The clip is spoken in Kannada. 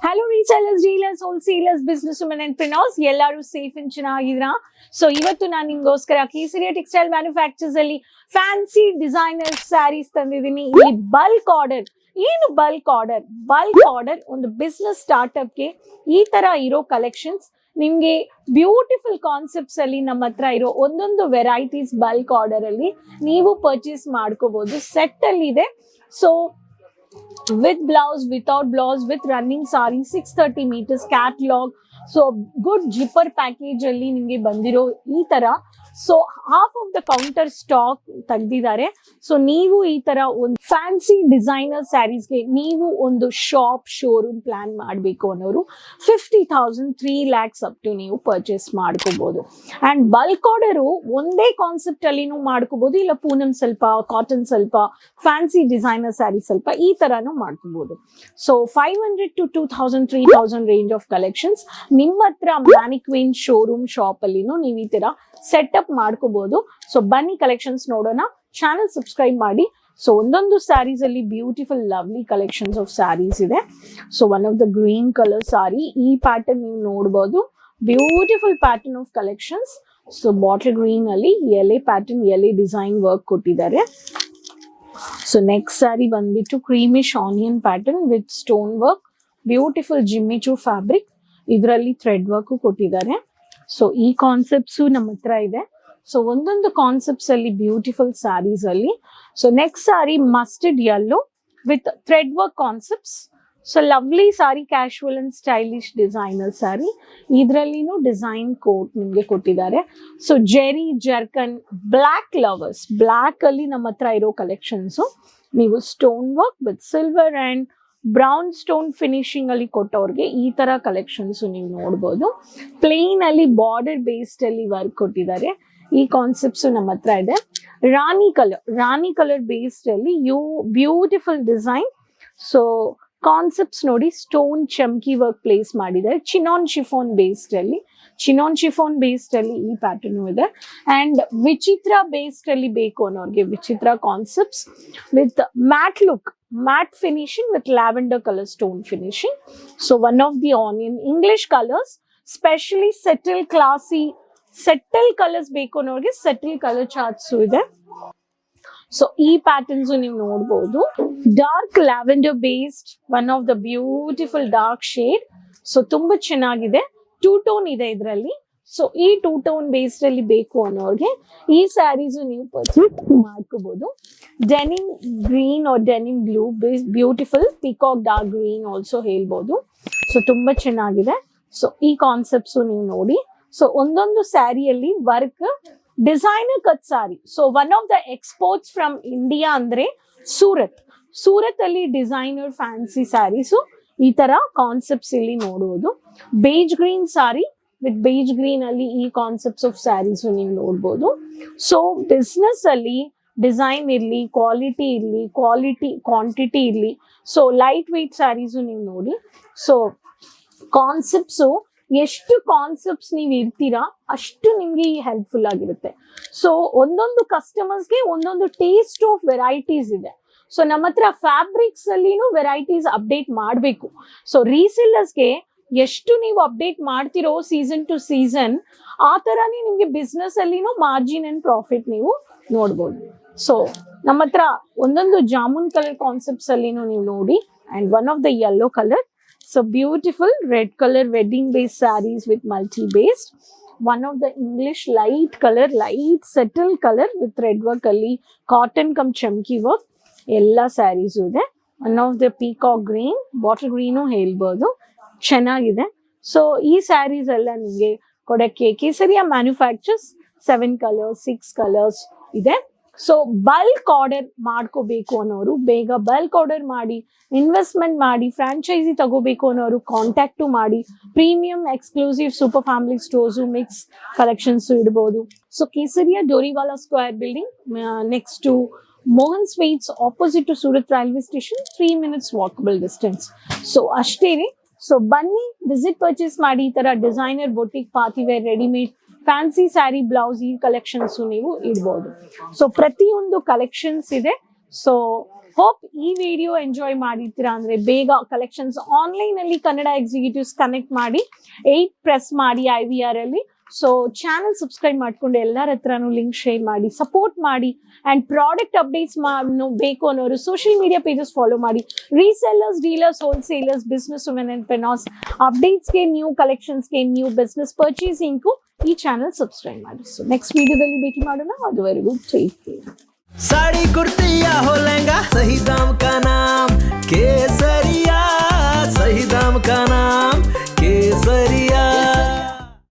Hello resellers, dealers, wholesalers, businesswomen, entrepreneurs, ಎಲ್ಲರೂ ಸೇಫ್ ಅಂಡ್ ಚೆನ್ನಾಗಿದ್ದೀರಾ? ಸೊ ಇವತ್ತು ನಾನು ನಿಮ್ಗೋಸ್ಕರ ಕೇಸರಿಯ ಟೆಕ್ಸ್ಟೈಲ್ ಮ್ಯಾನುಫ್ಯಾಕ್ಚರ್ಸ್ ಅಲ್ಲಿ ಫ್ಯಾನ್ಸಿ ಡಿಸೈನರ್ ಸ್ಯಾರೀಸ್ ತಂದಿದ್ದೀನಿ. ಇಲ್ಲಿ ಬಲ್ಕ್ ಆರ್ಡರ್. ಏನು ಬಲ್ಕ್ ಆರ್ಡರ್? ಬಲ್ಕ್ ಆರ್ಡರ್ ಒಂದು ಬಿಸ್ನೆಸ್ ಸ್ಟಾರ್ಟ್ಅಪ್ಗೆ ಈ ತರ ಇರೋ ಕಲೆಕ್ಷನ್ಸ್ ನಿಮ್ಗೆ ಬ್ಯೂಟಿಫುಲ್ ಕಾನ್ಸೆಪ್ಟ್ಸ್ ಅಲ್ಲಿ ನಮ್ಮ ಹತ್ರ ಇರೋ ಒಂದೊಂದು ವೆರೈಟೀಸ್ ಬಲ್ಕ್ ಆರ್ಡರ್ ಅಲ್ಲಿ ನೀವು ಪರ್ಚೇಸ್ ಮಾಡ್ಕೋಬಹುದು. ಸೆಟ್ ಅಲ್ಲಿ ಇದೆ. So with blouse, without blouse, with running saree, 630 meters catalog. So good zipper package ಅಲ್ಲಿ ನಿಮಗೆ ಬಂದಿರೋ ಈ ತರ. So half of the counter stock ತೆಗ್ದಿದ್ದಾರೆ. ಸೊ ನೀವು ಈ ತರ ಒಂದು ಫ್ಯಾನ್ಸಿ ಡಿಸೈನರ್ ಸ್ಯಾರೀಸ್ಗೆ ನೀವು ಒಂದು ಶಾಪ್ ಶೋರೂಮ್ ಪ್ಲಾನ್ ಮಾಡಬೇಕು ಅನ್ನೋರು 50,000 3 lakhs ಅಪ್ ಟು ನೀವು ಪರ್ಚೇಸ್ ಮಾಡ್ಕೋಬಹುದು. ಅಂಡ್ ಬಲ್ಕ್ ಆರ್ಡರು ಒಂದೇ ಕಾನ್ಸೆಪ್ಟ್ ಅಲ್ಲಿನೂ ಮಾಡ್ಕೋಬಹುದು, ಇಲ್ಲ ಪೂನಮ್ ಸ್ವಲ್ಪ, ಕಾಟನ್ ಸ್ವಲ್ಪ, ಫ್ಯಾನ್ಸಿ ಡಿಸೈನರ್ ಸ್ಯಾರಿ ಸ್ವಲ್ಪ, ಈ ತರಾನು ಮಾಡ್ಕೋಬಹುದು. So 500 to 2,000 3,000 range of collections ನಿಮ್ಮ ಹತ್ರ ಮ್ಯಾನಿಕ್ವಿನ್ ಶೋರೂಮ್ ಶಾಪ್ ಅಲ್ಲಿನೂ ನೀವು ಈ ತರ ಸೆಟಪ್ ಮಾಡ್ಕೋಬಹುದು. ಸೊ ಬನ್ನಿ ಕಲೆಕ್ಷನ್ಸ್ ನೋಡೋಣ. ಚಾನೆಲ್ ಸಬ್ಸ್ಕ್ರೈಬ್ ಮಾಡಿ. ಸೊ ಒಂದೊಂದು ಸ್ಯಾರೀಸ್ ಅಲ್ಲಿ beautiful lovely collections of saris ಇದೆ. So one of the green colour sari, ಈ ಪ್ಯಾಟರ್ನ್ ನೀವು ನೋಡಬಹುದು. Beautiful pattern of collections. So bottle green ಅಲ್ಲಿ ಎಲೆ ಪ್ಯಾಟರ್ನ್, ಎಲೆ ಡಿಸೈನ್ ವರ್ಕ್ ಕೊಟ್ಟಿದ್ದಾರೆ. ಸೊ ನೆಕ್ಸ್ಟ್ ಸ್ಯಾರಿ ಬಂದ್ಬಿಟ್ಟು creamish onion pattern with stone work, beautiful Jimmy Choo fabric, ಇದರಲ್ಲಿ ಥ್ರೆಡ್ ವರ್ಕ್ ಕೊಟ್ಟಿದ್ದಾರೆ. ಸೊ ಈ ಕಾನ್ಸೆಪ್ಟ್ಸ್ ನಮ್ಮ ಹತ್ರ ಇದೆ. ಸೊ ಒಂದೊಂದು ಕಾನ್ಸೆಪ್ಟ್ಸ್ ಅಲ್ಲಿ ಬ್ಯೂಟಿಫುಲ್ ಸ್ಯಾರೀಸ್ ಅಲ್ಲಿ. So next sari mustard yellow with thread work concepts. So lovely sari, casual and stylish designer sari, ಇದರಲ್ಲಿನೂ ಡಿಸೈನ್ ಕೋಟ್ ನಿಮ್ಗೆ ಕೊಟ್ಟಿದ್ದಾರೆ. ಸೊ ಜೆರಿ ಜರ್ಕನ್, ಬ್ಲ್ಯಾಕ್ ಲವರ್ಸ್, ಬ್ಲ್ಯಾಕ್ ಅಲ್ಲಿ ನಮ್ಮ ಹತ್ರ ಇರೋ ಕಲೆಕ್ಷನ್ಸ್. ನೀವು stone work with silver and brown stone finishing ಅಲ್ಲಿ ಕೊಟ್ಟವ್ರಿಗೆ ಈ ತರ ಕಲೆಕ್ಷನ್ಸ್ ನೀವು ನೋಡ್ಬೋದು. ಪ್ಲೇನ್ ಅಲ್ಲಿ ಬಾರ್ಡರ್ ಬೇಸ್ಡ್ ಅಲ್ಲಿ ವರ್ಕ್ ಕೊಟ್ಟಿದ್ದಾರೆ. ಈ ಕಾನ್ಸೆಪ್ಟ್ಸ್ ನಮ್ಮ ಹತ್ರ ಇದೆ. ರಾಣಿ ಕಲರ್ ಬೇಸ್ಡ್ ಅಲ್ಲಿ ಬ್ಯೂಟಿಫುಲ್ ಡಿಸೈನ್. ಸೊ ಕಾನ್ಸೆಪ್ಟ್ಸ್ ನೋಡಿ, ಸ್ಟೋನ್ ಚಮ್ಕಿ ವರ್ಕ್ ಪ್ಲೇಸ್ ಮಾಡಿದ್ದಾರೆ. ಚಿನಾನ್ ಶಿಫಾನ್ ಬೇಸ್ಡ್ ಅಲ್ಲಿ ಈ ಪ್ಯಾಟರ್ನ್ ಇದೆ. ಅಂಡ್ ವಿಚಿತ್ರ ಬೇಸ್ಡ್ ಅಲ್ಲಿ ಬೇಕು ಅನ್ನೋರ್ಗೆ ವಿಚಿತ್ರ concepts with mat look, mat finishing with lavender colour stone finishing. So one of the onion English colours, specially settle classy settle colours ಬೇಕು ಅನ್ನೋರ್ಗೆ ಸೆಟಲ್ ಕಲರ್ ಚಾರ್ಟ್ಸ್ ಇದೆ. ಸೊ ಈ ಪ್ಯಾಟರ್ನ್ಸ್ ನೀವು ನೋಡಬಹುದು. Dark lavender based, one of the beautiful dark shade. So ತುಂಬಾ ಚೆನ್ನಾಗಿದೆ. 2 ಟೋನ್ ಇದೆ ಇದರಲ್ಲಿ. ಸೊ ಈ 2 ಟೋನ್ ಬೇಸ್ಡ್ ಅಲ್ಲಿ ಬೇಕು ಅನ್ನೋರ್ಗೆ ಈ ಸ್ಯಾರೀಸ್ ನೀವು ಪರ್ಚೇಸ್ ಮಾಡ್ಕೋಬಹುದು. Denim green or denim blue, beautiful peacock dark green also ಹೇಳ್ಬೋದು. ಸೊ ತುಂಬಾ ಚೆನ್ನಾಗಿದೆ. ಸೊ ಈ ಕಾನ್ಸೆಪ್ಟ್ಸ್ ನೀವು ನೋಡಿ. ಸೊ ಒಂದೊಂದು ಸ್ಯಾರಿಯಲ್ಲಿ work designer cut sari. So one of the exports from India ಅಂದ್ರೆ ಸೂರತ್ ಅಲ್ಲಿ ಡಿಸೈನರ್ ಫ್ಯಾನ್ಸಿ ಸ್ಯಾರೀಸು ಈ ತರ ಕಾನ್ಸೆಪ್ಟ್ಸ್ ಇಲ್ಲಿ ನೋಡುವುದು. Beige green sorry with beige green ಅಲ್ಲಿ ಈ ಕಾನ್ಸೆಪ್ಟ್ಸ್ ಆಫ್ ಸ್ಯಾರೀಸ್ ನೀವು ನೋಡ್ಬೋದು. ಸೊ ಬಿಸ್ನೆಸ್ ಅಲ್ಲಿ ಡಿಸೈನ್ ಇರ್ಲಿ, ಕ್ವಾಲಿಟಿ ಇರ್ಲಿ, ಕ್ವಾಂಟಿಟಿ ಇರ್ಲಿ. ಸೊ ಲೈಟ್ ವೆಯ್ಟ್ ಸ್ಯಾರೀಸು ನೀವು ನೋಡಿ. ಸೊ ಕಾನ್ಸೆಪ್ಟ್ಸು, ಎಷ್ಟು ಕಾನ್ಸೆಪ್ಟ್ಸ್ ನೀವು ಇರ್ತೀರಾ ಅಷ್ಟು ನಿಮ್ಗೆ ಹೆಲ್ಪ್ಫುಲ್ ಆಗಿರುತ್ತೆ. ಸೊ ಒಂದೊಂದು ಕಸ್ಟಮರ್ಸ್ಗೆ ಒಂದೊಂದು ಟೇಸ್ಟ್ ಆಫ್ ವೆರೈಟೀಸ್ ಇದೆ. ಸೊ ನಮ್ಮ ಹತ್ರ ಫ್ಯಾಬ್ರಿಕ್ಸ್ ಅಲ್ಲಿನೂ ವೆರೈಟೀಸ್ ಅಪ್ಡೇಟ್ ಮಾಡಬೇಕು. ಸೊ ರೀಸೆಲ್ಲರ್ಸ್ಗೆ ಎಷ್ಟು ನೀವು ಅಪ್ಡೇಟ್ ಮಾಡ್ತಿರೋ ಸೀಸನ್ ಟು ಸೀಸನ್, ಆ ತರಾನೇ ನಿಮ್ಗೆ ಬಿಸ್ನೆಸ್ ಅಲ್ಲಿನೂ ಮಾರ್ಜಿನ್ ಅಂಡ್ ಪ್ರಾಫಿಟ್ ನೀವು ನೋಡ್ಬೋದು. ಸೊ ನಮ್ಮ ಹತ್ರ ಒಂದೊಂದು ಜಾಮೂನ್ ಕಲರ್ ಕಾನ್ಸೆಪ್ಟ್ಸ್ ಅಲ್ಲಿನೂ ನೀವು ನೋಡಿ. And one of the yellow colour. So beautiful red color wedding based sarees with multi based. One of the English light color, light subtle color with thread work alli cotton cum chumki work ella sarees ಇದೆ. One of the peacock green, bottle green ಹೇಳ್ಬೋದು, ಚೆನ್ನಾಗಿದೆ. ಸೊ ಈ ಸ್ಯಾರೀಸ್ ಎಲ್ಲ ನಿಮಗೆ ಕೊಡಕ್ಕೆ ಕೇಸರಿಯ ಮ್ಯಾನುಫ್ಯಾಕ್ಚರ್ಸ್ 7 colors 6 colors ಇದೆ. ಸೊ ಬಲ್ಕ್ ಆರ್ಡರ್ ಮಾಡ್ಕೋಬೇಕು ಅನ್ನೋರು ಬೇಗ ಬಲ್ಕ್ ಆರ್ಡರ್ ಮಾಡಿ, ಇನ್ವೆಸ್ಟ್ಮೆಂಟ್ ಮಾಡಿ, ಫ್ರಾಂಚೈಸಿ ತಗೋಬೇಕು ಅನ್ನೋರು ಕಾಂಟ್ಯಾಕ್ಟು ಮಾಡಿ. Premium exclusive super family stores, mix collections ಇಡ್ಬೋದು. So Kesariya Doriwala square building next to Mohan sweets, opposite to Surat railway station, 3 minutes walkable distance. So ಅಷ್ಟೇ ರೀ. ಸೊ ಬನ್ನಿ ವಿಸಿಟ್ ಪರ್ಚೇಸ್ ಮಾಡಿ. ಈ ತರ designer boutique, party wear, readymade fancy sari, blouse, ಈ ಕಲೆಕ್ಷನ್ಸ್ ನೀವು ಇಡ್ಬೋದು. ಸೊ ಪ್ರತಿಯೊಂದು ಕಲೆಕ್ಷನ್ಸ್ ಇದೆ. ಸೊ ಹೋಪ್ ಈ ವಿಡಿಯೋ ಎಂಜಾಯ್ ಮಾಡಿರ್ತೀರಾ. ಅಂದ್ರೆ ಬೇಗ ಕಲೆಕ್ಷನ್ಸ್ ಆನ್ಲೈನ್ ಅಲ್ಲಿ ಕನ್ನಡ ಎಕ್ಸಿಕ್ಯೂಟಿವ್ಸ್ ಕನೆಕ್ಟ್ ಮಾಡಿ 8 ಪ್ರೆಸ್ ಮಾಡಿ IVR ಅಲ್ಲಿ. ಸೊ ಚಾನಲ್ ಸಬ್ಸ್ಕ್ರೈಬ್ ಮಾಡ್ಕೊಂಡು ಎಲ್ಲರ ಹತ್ರನೂ ಲಿಂಕ್ ಶೇರ್ ಮಾಡಿ, ಸಪೋರ್ಟ್ ಮಾಡಿ. ಅಂಡ್ ಪ್ರಾಡಕ್ಟ್ ಅಪ್ಡೇಟ್ಸ್ ಬೇಕು ಅನ್ನೋರು ಸೋಷಿಯಲ್ ಮೀಡಿಯಾ ಪೇಜಸ್ ಫಾಲೋ ಮಾಡಿ. Resellers, dealers, wholesalers, business women and ಪೆನಾಸ್ ಅಪ್ಡೇಟ್ಸ್ಗೆ, ನ್ಯೂ ಕಲೆಕ್ಷನ್ಸ್ಗೆ, ನ್ಯೂ ಬಿಸ್ನೆಸ್ ಪರ್ಚೇಸಿಂಗ್ಗೂ ಈ ಚಾನಲ್ ಸಬ್ಸ್ಕ್ರೈಬ್ ಮಾಡಿ. ಸೊ ನೆಕ್ಸ್ಟ್ ವಿಡಿಯೋದಲ್ಲಿ ಭೇಟಿ ಮಾಡೋಣ. ಅದುವರೆಗೂ ಟೇಕ್ ಕೇರ್. साड़ी कुर्ती या हो लहंगा, सही दाम का ना